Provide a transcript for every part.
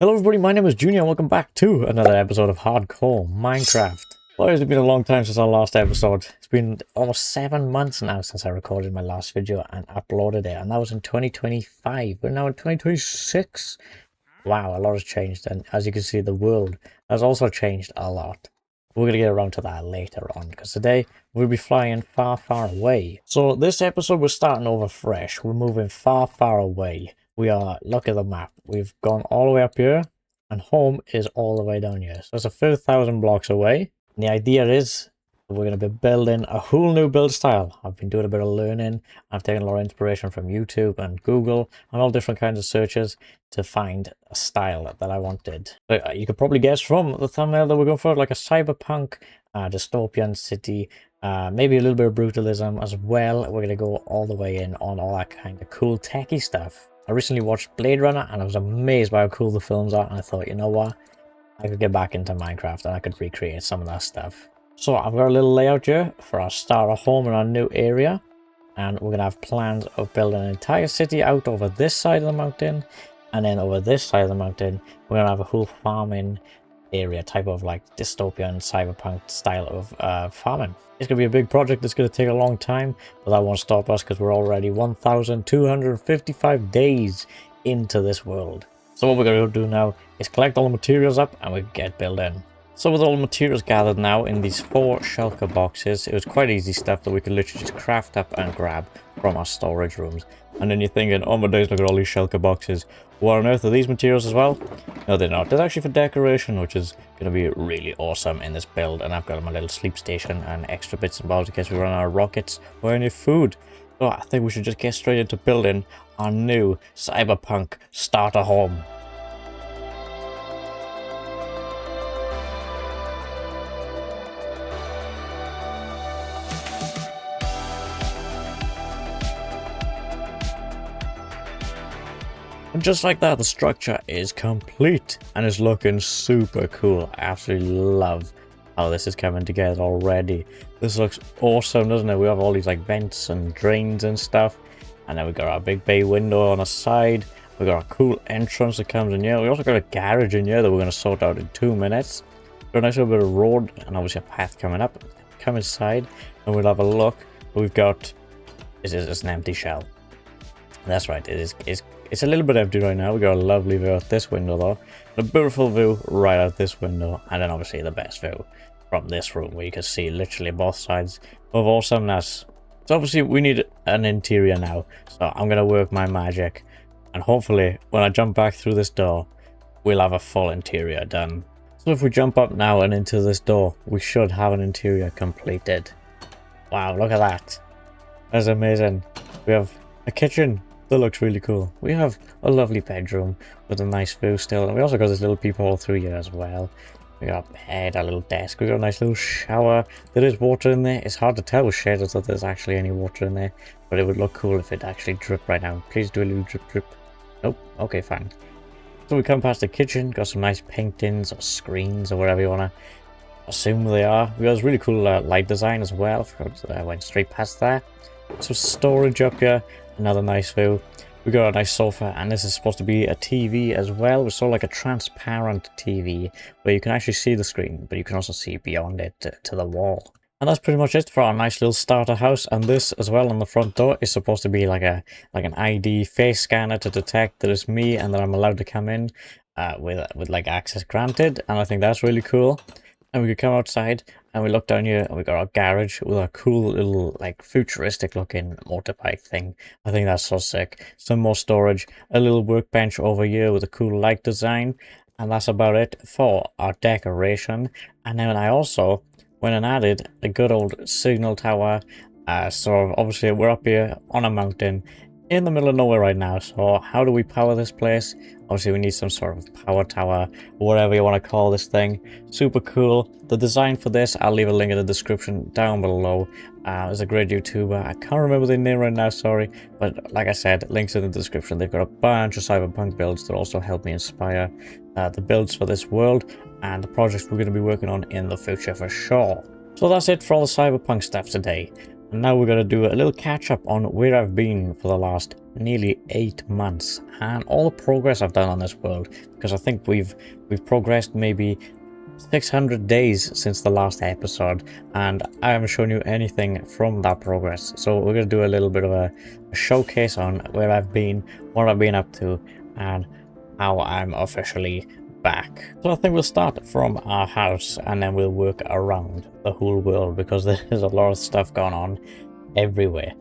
Hello everybody, my name is Junior and welcome back to another episode of Hardcore Minecraft. Well, it's been a long time since our last episode. It's been almost 7 months now since I recorded my last video and uploaded it, and that was in 2025. We're now in 2026. Wow, a lot has changed, and as you can see, the world has also changed a lot. We're going to get around to that later on, because today we'll be flying far, far away. So this episode, we're starting over fresh. We're moving far, far away. Look at the map. We've gone all the way up here, and home is all the way down here. So it's a few thousand blocks away. And the idea is we're going to be building a whole new build style. I've been doing a bit of learning. I've taken a lot of inspiration from YouTube and Google and all different kinds of searches to find a style that I wanted. So you could probably guess from the thumbnail that we're going for like a cyberpunk, dystopian city, maybe a little bit of brutalism as well. We're going to go all the way in on all that kind of cool techie stuff. I recently watched Blade Runner and I was amazed by how cool the films are, and I thought, you know what, I could get back into Minecraft and I could recreate some of that stuff. So I've got a little layout here for our starter home in our new area, and we're going to have plans of building an entire city out over this side of the mountain, and then over this side of the mountain we're going to have a whole farming area, type of like dystopian cyberpunk style of farming. It's going to be a big project. It's going to take a long time, but that won't stop us because we're already 1,255 days into this world. So what we're going to do now is collect all the materials up and we get building. So with all the materials gathered now in these 4 shulker boxes, it was quite easy stuff that we could literally just craft up and grab from our storage rooms. And then you're thinking, oh my days, look at all these shulker boxes. What on earth are these materials as well? No, they're not. They're actually for decoration, which is going to be really awesome in this build. And I've got my little sleep station and extra bits and bobs in case we run out of rockets or any food. So I think we should just get straight into building our new cyberpunk starter home. And just like that, the structure is complete and it's looking super cool. I absolutely love how this is coming together already. This looks awesome, doesn't it? We have all these like vents and drains and stuff, and then we got our big bay window on the side. We got a cool entrance that comes in here. We also got a garage in here that we're going to sort out in 2 minutes. Got a nice little bit of road and obviously a path coming up. Come inside and we'll have a look. We've got this is an empty shell. That's right, it's a little bit empty right now. We got a lovely view out this window though. A beautiful view right out this window, and then obviously the best view from this room where you can see literally both sides of awesomeness. So obviously we need an interior now, so I'm going to work my magic, and hopefully when I jump back through this door we'll have a full interior done. So if we jump up now and into this door, we should have an interior completed. Wow, look at that. That's amazing. We have a kitchen. That looks really cool. We have a lovely bedroom with a nice view still. And we also got this little peephole through here as well. We got a bed, a little desk. We got a nice little shower. There is water in there. It's hard to tell with shaders that there's actually any water in there. But it would look cool if it actually dripped right now. Please do a little drip drip. Nope. Okay, fine. So we come past the kitchen. Got some nice paintings or screens or whatever you want to assume they are. We got this really cool light design as well. I went straight past that. Some storage up here. Another nice view. We got a nice sofa, and this is supposed to be a TV as well. It's sort of like a transparent TV where you can actually see the screen, but you can also see beyond it to the wall. And that's pretty much it for our nice little starter house. And this as well on the front door is supposed to be like an ID face scanner to detect that it's me and that I'm allowed to come in with like access granted. And I think that's really cool. And we could come outside and we look down here and we got our garage with a cool little like futuristic looking motorbike thing. I think that's so sick. Some more storage, a little workbench over here with a cool light design, and that's about it for our decoration. And then I also went and added a good old signal tower. So obviously we're up here on a mountain in the middle of nowhere right now. So how do we power this place? Obviously we need some sort of power tower or whatever you want to call this thing. Super cool. The design for this, I'll leave a link in the description down below. There's a great YouTuber, I can't remember their name right now, sorry, but like I said, links in the description. They've got a bunch of cyberpunk builds that also help me inspire the builds for this world and the projects we're going to be working on in the future for sure. So that's it for all the cyberpunk stuff today. Now we're going to do a little catch up on where I've been for the last nearly 8 months and all the progress I've done on this world, because I think we've progressed maybe 600 days since the last episode, and I haven't shown you anything from that progress. So we're going to do a little bit of a showcase on where I've been, what I've been up to, and how I'm officially back. So I think we'll start from our house and then we'll work around the whole world, because there's a lot of stuff going on everywhere.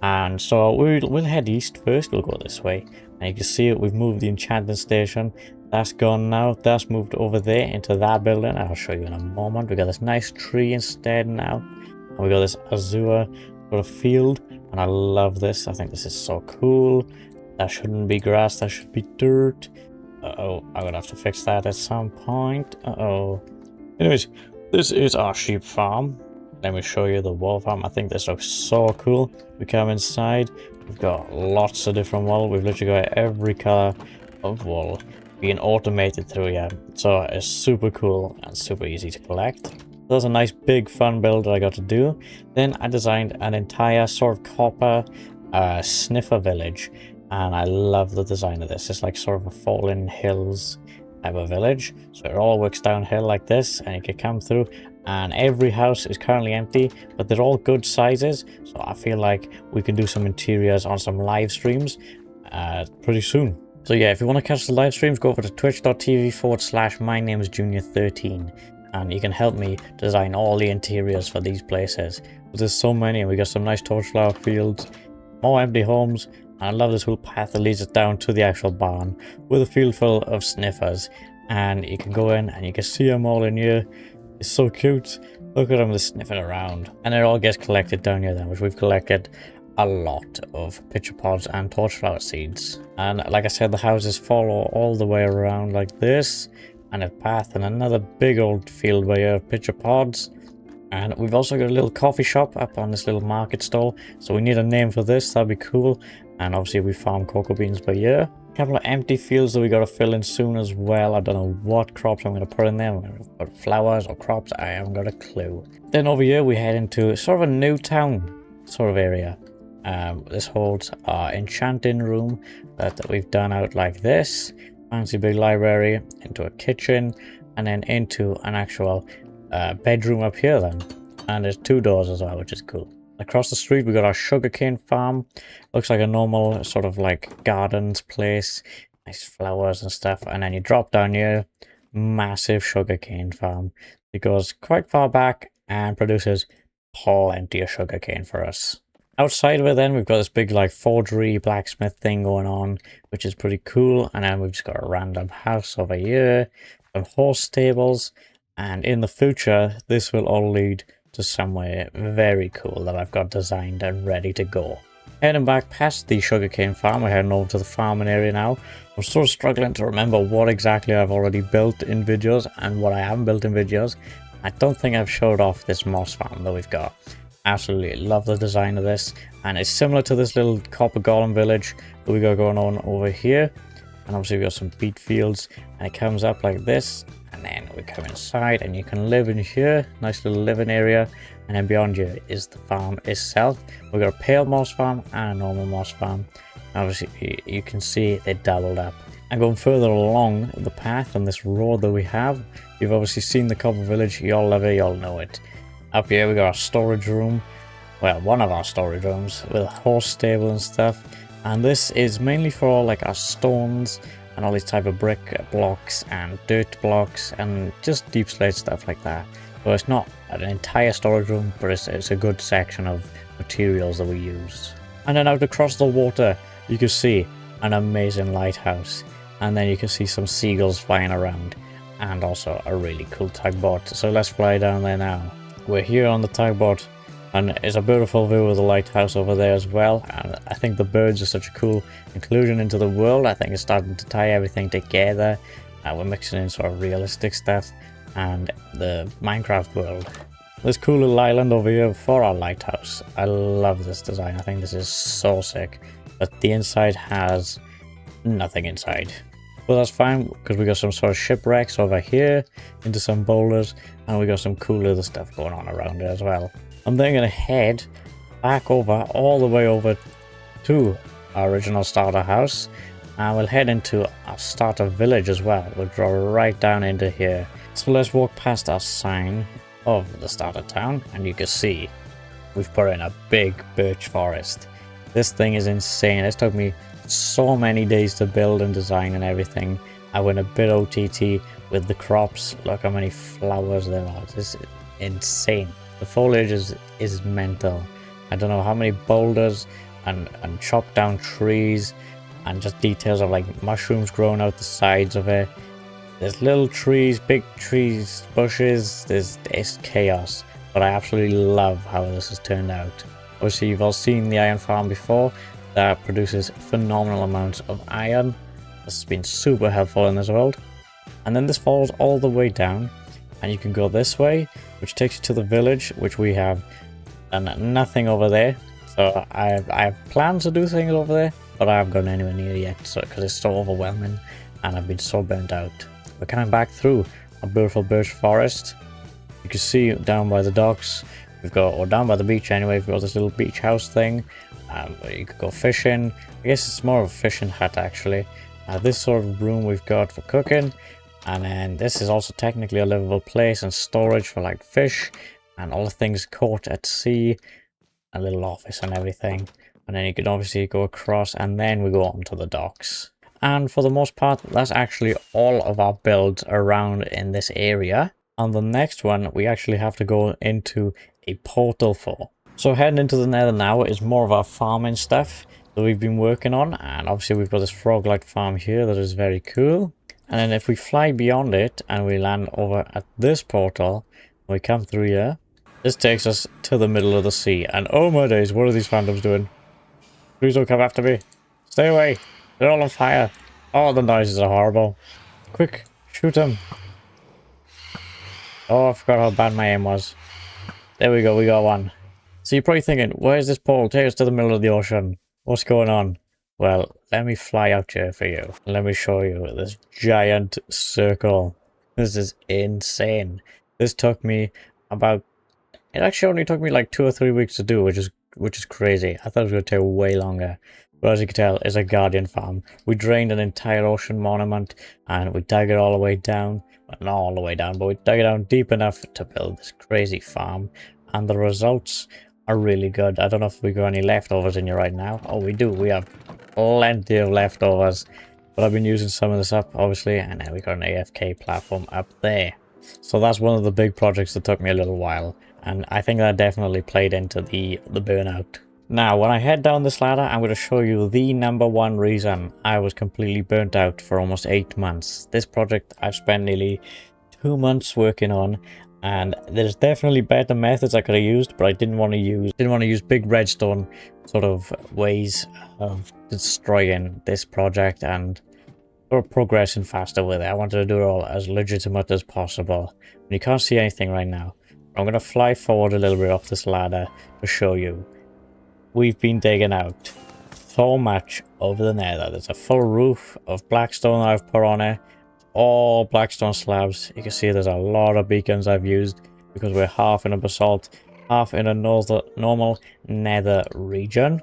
And so we'll head east first. We'll go this way, and you can see it, we've moved the enchanting station. That's gone now. That's moved over there into that building. I'll show you in a moment. We got this nice tree instead now, and we got this azure sort of field, and I love this. I think this is so cool. That shouldn't be grass, that should be dirt. Uh-oh, I'm gonna have to fix that at some point. Uh-oh. Anyways, this is our sheep farm. Let me show you the wool farm. I think this looks so cool. We come inside, we've got lots of different wool. We've literally got every color of wool being automated through here. So it's super cool and super easy to collect. That was a nice big fun build that I got to do. Then I designed an entire sort of copper sniffer village. And I love the design of this. It's like sort of a fallen hills type of village. So it all works downhill like this, and you can come through, and every house is currently empty, but they're all good sizes. So I feel like we can do some interiors on some live streams pretty soon. So yeah, if you want to catch the live streams, go over to twitch.tv/mynamesjunior13, and you can help me design all the interiors for these places. But there's so many, and we got some nice torchflower fields, more empty homes. I love this whole path that leads us down to the actual barn with a field full of sniffers, and you can go in and you can see them all in here. It's so cute. Look at them just sniffing around, and it all gets collected down here then, which we've collected a lot of pitcher pods and torchflower seeds. And like I said, the houses follow all the way around like this, and a path and another big old field by here of pitcher pods. And we've also got a little coffee shop up on this little market stall, so we need a name for this. That'd be cool. And obviously we farm cocoa beans per year. A couple of empty fields that we got to fill in soon as well. I don't know what crops I'm going to put in there. I'm going to put flowers or crops. I haven't got a clue. Then over here we head into sort of a new town sort of area. This holds our enchanting room that we've done out like this. Fancy big library, into a kitchen, and then into an actual bedroom up here then. And there's 2 doors as well, which is cool. Across the street we got our sugarcane farm. Looks like a normal sort of like gardens place, nice flowers and stuff. And then you drop down here, massive sugarcane farm. It goes quite far back and produces plenty of sugarcane for us. Outside of it then we've got this big like forgery blacksmith thing going on, which is pretty cool. And then we've just got a random house over here, some horse stables, and in the future this will all lead to somewhere very cool that I've got designed and ready to go. Heading back past the sugarcane farm, we're heading over to the farming area now. I'm sort of struggling to remember what exactly I've already built in videos and what I haven't built in videos. I don't think I've showed off this moss farm that we've got. Absolutely love the design of this, and it's similar to this little copper golem village that we got going on over here. And obviously we got some beet fields, and it comes up like this. And then we come inside and you can live in here, nice little living area. And then beyond you is the farm itself. We've got a pale moss farm and a normal moss farm. Obviously you can see they doubled up. And going further along the path on this road that we have, you've obviously seen the copper village. You all love it, you all know it. Up here we got our storage room. Well, one of our storage rooms with a horse stable and stuff. And this is mainly for like our stones and all these type of brick blocks and dirt blocks and just deep slate stuff like that. So it's not an entire storage room, but it's a good section of materials that we use. And then out across the water you can see an amazing lighthouse, and then you can see some seagulls flying around, and also a really cool tugboat. So let's fly down there now. We're here on the tugboat, and it's a beautiful view of the lighthouse over there as well. And I think the birds are such a cool inclusion into the world. I think it's starting to tie everything together. We're mixing in sort of realistic stuff and the Minecraft world. This cool little island over here for our lighthouse. I love this design. I think this is so sick. But the inside has nothing inside. But that's fine, because we got some sort of shipwrecks over here into some boulders, and we got some cool other stuff going on around it as well. I'm then going to head back over, all the way over to our original starter house. And we'll head into our starter village as well. We'll draw right down into here. So let's walk past our sign of the starter town, and you can see we've put in a big birch forest. This thing is insane. This took me so many days to build and design and everything. I went a bit OTT with the crops. Look how many flowers there are. This is insane. The foliage is mental. I don't know how many boulders and chopped down trees and just details of like mushrooms growing out the sides of it. There's little trees, big trees, bushes. It's chaos. But I absolutely love how this has turned out. Obviously, you've all seen the iron farm before. That produces phenomenal amounts of iron. This has been super helpful in this world. And then this falls all the way down. And you can go this way, which takes you to the village, which we have done nothing over there. So I have plans to do things over there, but I haven't gone anywhere near yet, so because it's so overwhelming and I've been so burnt out. We're coming back through a beautiful birch forest. You can see down by the docks, we've got, or down by the beach anyway, we've got this little beach house thing. You could go fishing. I guess it's more of a fishing hut actually. This sort of room we've got for cooking. And then this is also technically a livable place and storage for like fish and all the things caught at sea. A little office and everything. And then you can obviously go across and then we go on to the docks. And for the most part, that's actually all of our builds around in this area. On the next one, we actually have to go into a portal for. So heading into the nether now is more of our farming stuff that we've been working on. And obviously we've got this frog-like farm here that is very cool. And then if we fly beyond it and we land over at this portal, we come through here. This takes us to the middle of the sea. And oh my days, what are these phantoms doing? Please don't come after me. Stay away. They're all on fire. Oh, the noises are horrible. Quick, shoot them. Oh, I forgot how bad my aim was. There we go, we got one. So you're probably thinking, where's this portal? Take us to the middle of the ocean. What's going on? Well, let me fly out here for you. Let me show you this giant circle. This is insane. This took me about... It actually only took me like 2 or 3 weeks to do, which is crazy. I thought it was going to take way longer. But as you can tell, it's a guardian farm. We drained an entire ocean monument and we dug it all the way down. Well, not all the way down, but we dug it down deep enough to build this crazy farm. And the results are really good. I don't know if we got any leftovers in here right now. Oh, we do. We have plenty of leftovers. But I've been using some of this up, obviously. And then we got an AFK platform up there. So that's one of the big projects that took me a little while. And I think that definitely played into the burnout. Now, when I head down this ladder, I'm going to show you the #1 reason I was completely burnt out for almost 8 months. This project I've spent nearly 2 months working on, and there's definitely better methods I could have used, but I didn't want to use big redstone sort of ways of destroying this project and sort of progressing faster with it. I wanted to do it all as legitimate as possible. And you can't see anything right now. I'm going to fly forward a little bit off this ladder to show you. We've been digging out so much over the nether. There's a full roof of blackstone that I've put on it. All blackstone slabs. You can see there's a lot of beacons I've used because we're half in a basalt, half in a normal nether region.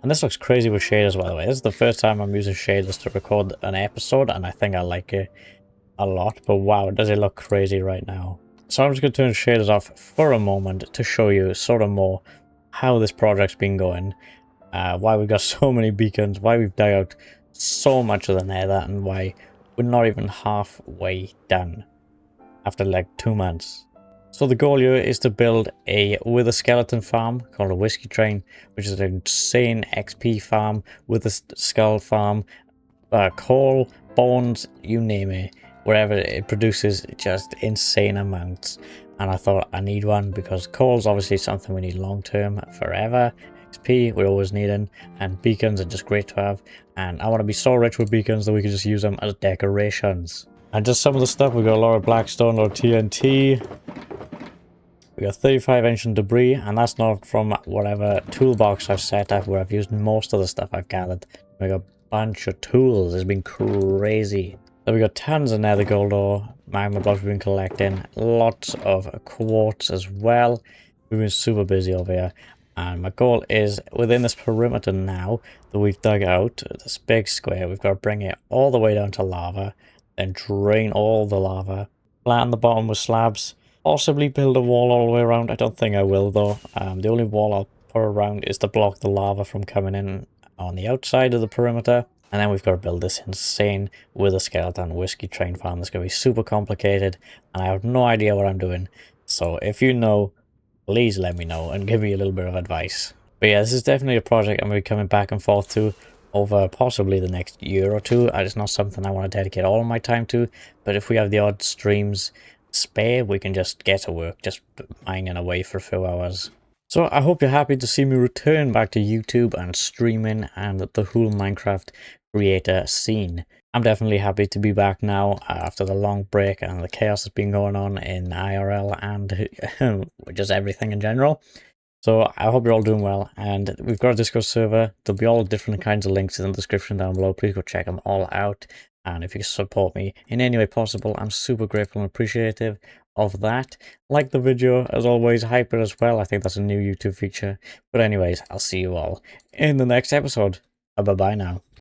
And this looks crazy with shaders, by the way. This is the first time I'm using shaders to record an episode, and I think I like it a lot. But wow, does it look crazy right now. So I'm just going to turn shaders off for a moment to show you sort of more how this project's been going, why we've got so many beacons, why we've dug out so much of the nether, and why we're not even halfway done after like 2 months. So the goal here is to build a wither skeleton farm called a whiskey train, which is an insane XP farm, with a skull farm, coal, bones, you name it. Wherever it produces just insane amounts. And I thought I need one because coal's obviously something we need long term, forever. XP we're always needing, and beacons are just great to have. And I want to be so rich with beacons that we can just use them as decorations. And just some of the stuff, we got a lot of blackstone, a lot of TNT. We got 35 ancient debris, and that's not from whatever toolbox I've set up where I've used most of the stuff I've gathered. We got a bunch of tools. It's been crazy. So we got tons of nether gold ore, magma blocks we've been collecting, lots of quartz as well. We've been super busy over here. And my goal is within this perimeter now that we've dug out, this big square, we've got to bring it all the way down to lava, then drain all the lava, flatten the bottom with slabs, possibly build a wall all the way around. I don't think I will though. The only wall I'll put around is to block the lava from coming in on the outside of the perimeter. And then we've got to build this insane with a skeleton whiskey train farm that's going to be super complicated, and I have no idea what I'm doing. So if you know, please let me know and give me a little bit of advice. But yeah, this is definitely a project I'm going to be coming back and forth to over possibly the next year or two. It's not something I want to dedicate all of my time to, but if we have the odd streams spare, we can just get to work, just mining away for a few hours. So I hope you're happy to see me return back to YouTube and streaming and the whole Minecraft creator scene. I'm definitely happy to be back now after the long break and the chaos that's been going on in IRL and just everything in general. So I hope you're all doing well, and we've got a Discord server. There'll be all different kinds of links in the description down below. Please go check them all out. And if you support me in any way possible, I'm super grateful and appreciative of that. Like the video, as always, hype it as well. I think that's a new YouTube feature. But anyways, I'll see you all in the next episode. Bye-bye now.